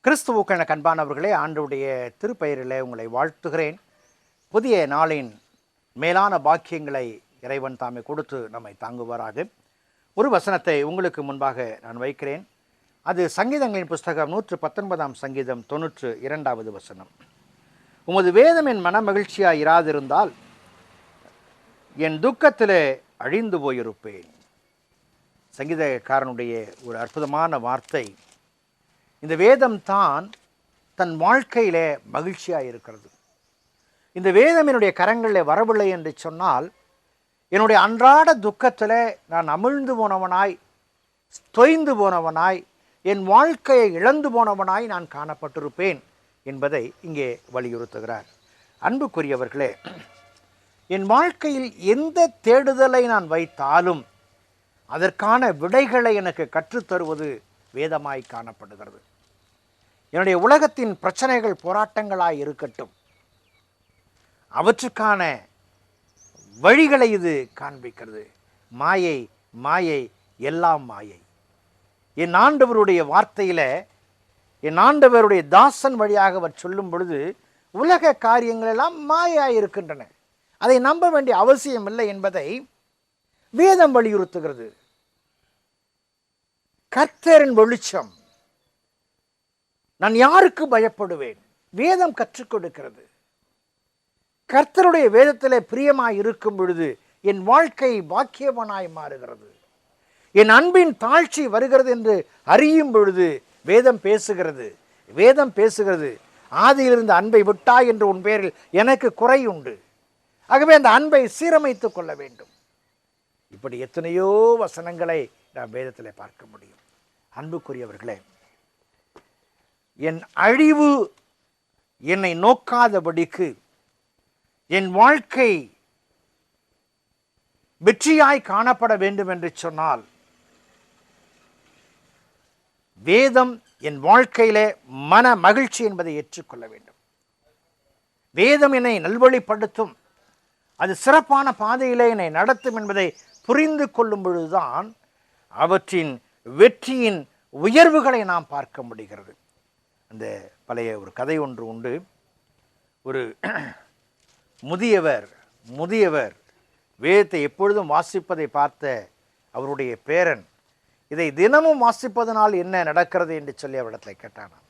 கிறிஸ்துவுக்கான அன்பானவர்களே, ஆண்டவருடைய திருப்பெயரிலே உங்களை வாழ்த்துகிறேன். புதிய நாளின் மேலான பாக்கியங்களை இறைவன் தாமே கொடுத்து நம்மை தாங்குவாராக. ஒரு வசனத்தை உங்களுக்கு முன்பாக நான் வைக்கிறேன். அது சங்கீதங்களின் புஸ்தகம் 119 சங்கீதம் 92வது வசனம். உமது வேதம் என் மன மகிழ்ச்சியாக இராதிருந்தால் என் துக்கத்திலே அழிந்து போயிருப்பேன். சங்கீதக்காரனுடைய ஒரு அற்புதமான வார்த்தை. இந்த வேதம் தான் தன் வாழ்க்கையிலே மகிழ்ச்சியாக இருக்கிறது. இந்த வேதம் என்னுடைய கரங்களில் வரவில்லை என்று சொன்னால் என்னுடைய அன்றாட துக்கத்தில் நான் அமிழ்ந்து போனவனாய், தொய்ந்து போனவனாய், என் வாழ்க்கையை இழந்து போனவனாய் நான் காணப்பட்டிருப்பேன் என்பதை இங்கே வலியுறுத்துகிறார். அன்புக்குரியவர்களே, என் வாழ்க்கையில் எந்த தேடுதலை நான் வைத்தாலும் அதற்கான விடைகளை எனக்கு கற்றுத்தருவது வேதமாய் காணப்படுகிறது. என்னுடைய உலகத்தின் பிரச்சனைகள் போராட்டங்களாய் இருக்கட்டும், அவற்றுக்கான வழிகளை இது காண்பிக்கிறது. மாயை மாயை எல்லாம் மாயை. என் ஆண்டவருடைய வார்த்தையில் என் ஆண்டவருடைய தாசன் வழியாக அவர் சொல்லும் பொழுது உலக காரியங்கள் எல்லாம் மாயாய் இருக்கின்றன, அதை நம்ப வேண்டிய அவசியம் இல்லை என்பதை வேதம் வலியுறுத்துகிறது. கர்த்தரின் வெளிச்சம், நான் யாருக்கு பயப்படுவேன்? வேதம் கற்றுக் கொடுக்கிறது. கர்த்தருடைய வேதத்திலே பிரியமாய் இருக்கும் பொழுது என் வாழ்க்கை பாக்கியவனாய் மாறுகிறது. என் அன்பின் தாழ்ச்சி வருகிறது என்று அறியும் பொழுது வேதம் பேசுகிறது. வேதம் பேசுகிறது, ஆதியிலிருந்து அன்பை விட்டாய் என்று உன் பேரில் எனக்கு குறை உண்டு, ஆகவே அந்த அன்பை சீரமைத்துக் கொள்ள வேண்டும். இப்படி எத்தனையோ வசனங்களை நாம் வேதத்தில் பார்க்க முடியும். அன்புக்குரியவர்களே, என் அழிவு என்னை நோக்காதபடிக்கு, என் வாழ்க்கை வெற்றியாய் காணப்பட வேண்டும் என்று சொன்னால் வேதம் என் வாழ்க்கையிலே மன மகிழ்ச்சி என்பதை ஏற்றுக்கொள்ள வேண்டும். வேதம் என்னை நல்வழிப்படுத்தும், அது சிறப்பான பாதையிலே என்னை நடத்தும் என்பதை புரிந்து கொள்ளும் பொழுதுதான் அவற்றின் வெற்றியின் உயர்வுகளை நாம் பார்க்க முடிகிறது. அந்த பழைய ஒரு கதை ஒன்று உண்டு. ஒரு முதியவர் வேதத்தை எப்பொழுதும் வாசிப்பதை பார்த்த அவருடைய பேரன் இதை தினமும் வாசிப்பதனால் என்ன நடக்கிறது என்று சொல்லி அவரிடத்தில் கேட்டானாம்.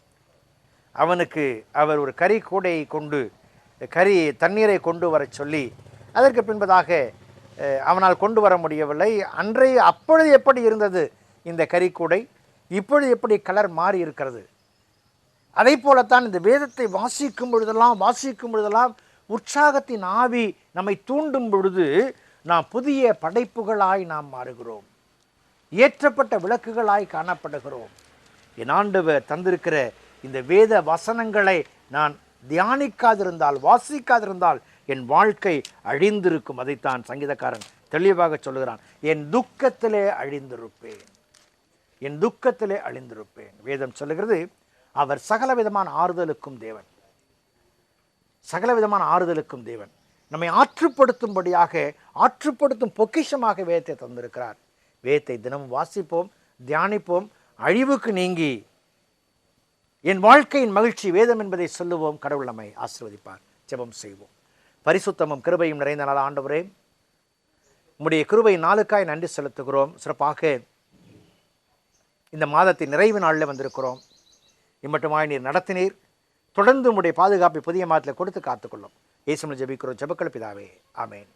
அவனுக்கு அவர் ஒரு கறி கூடையை கொண்டு தண்ணீரை கொண்டு வர சொல்லி, அதற்கு பின்பதாக அவனால் கொண்டு வர முடியவில்லை. அப்பொழுது எப்படி இருந்தது இந்த கறிக்கூடை, இப்பொழுது எப்படி கலர் மாறி இருக்கிறது. அதை போலத்தான் இந்த வேதத்தை வாசிக்கும் பொழுதெல்லாம் உற்சாகத்தின் ஆவி நம்மை தூண்டும் பொழுது நாம் புதிய படைப்புகளாய் நாம் மாறுகிறோம், ஏற்றப்பட்ட விளக்குகளாய் காணப்படுகிறோம். என் ஆண்டவர் தந்திருக்கிற இந்த வேத வசனங்களை நான் தியானிக்காதிருந்தால், வாசிக்காதிருந்தால் என் வாழ்க்கை அழிந்திருக்கும். அதைத்தான் சங்கீதக்காரன் தெளிவாக சொல்லுகிறான். என் துக்கத்திலே அழிந்திருப்பேன், என் துக்கத்திலே அழிந்திருப்பேன். வேதம் சொல்லுகிறது, அவர் சகலவிதமான ஆறுதலுக்கும் தேவன், சகலவிதமான ஆறுதலுக்கும் தேவன். நம்மை ஆற்றுப்படுத்தும்படியாக, ஆற்றுப்படுத்தும் பொக்கிஷமாக வேதத்தை தந்திருக்கிறார். வேதத்தை தினமும் வாசிப்போம், தியானிப்போம், அழிவுக்கு நீங்கி என் வாழ்க்கையின் மகிழ்ச்சி வேதம் என்பதை சொல்லுவோம். கடவுள் நம்மை ஆசீர்வதிப்பார். ஜெபம் செய்வோம். பரிசுத்தமும் கிருபையும் நிறைந்த நாள் ஆண்டவரே, உம்முடைய கிருபை நாளுக்காய் நன்றி செலுத்துகிறோம். சிறப்பாக இந்த மாதத்தின் நிறைவு நாளில் வந்திருக்கிறோம். இம்மட்டுமாய் நீர் நடத்தினீர். தொடர்ந்து உம்முடைய பாதுகாப்பை புதிய மாதத்தில் கொடுத்து காத்துக்கொள்ளும். இயேசுவில் ஜெபிக்கிறோம், ஜெபக்கல் பிதாவே, ஆமேன்.